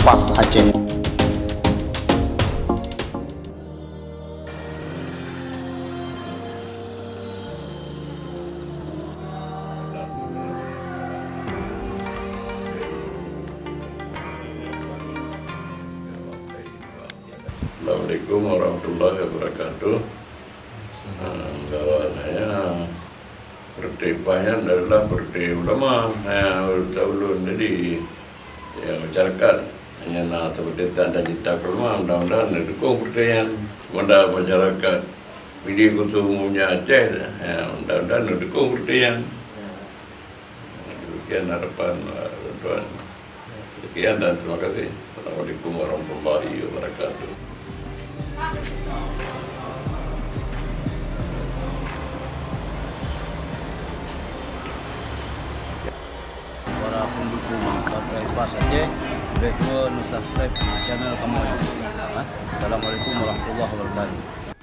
Kompas Aceh. Assalamualaikum warahmatullahi wabarakatuh. Bahwa saya pertipahnya adalah perti ulama ulun jadi masyarakat hanya seperti tanda cita kelima mudah-mudahan didukung pertian kepada masyarakat Pidi Khusus umumnya Aceh mudah-mudahan didukung pertian. Demikian harapan tuan. Sekian dan terima kasih. Assalamualaikum warahmatullahi wabarakatuh. Para pendukung Partai Kompas Aceh, subscribe channel kami. Assalamualaikum warahmatullahi wabarakatuh.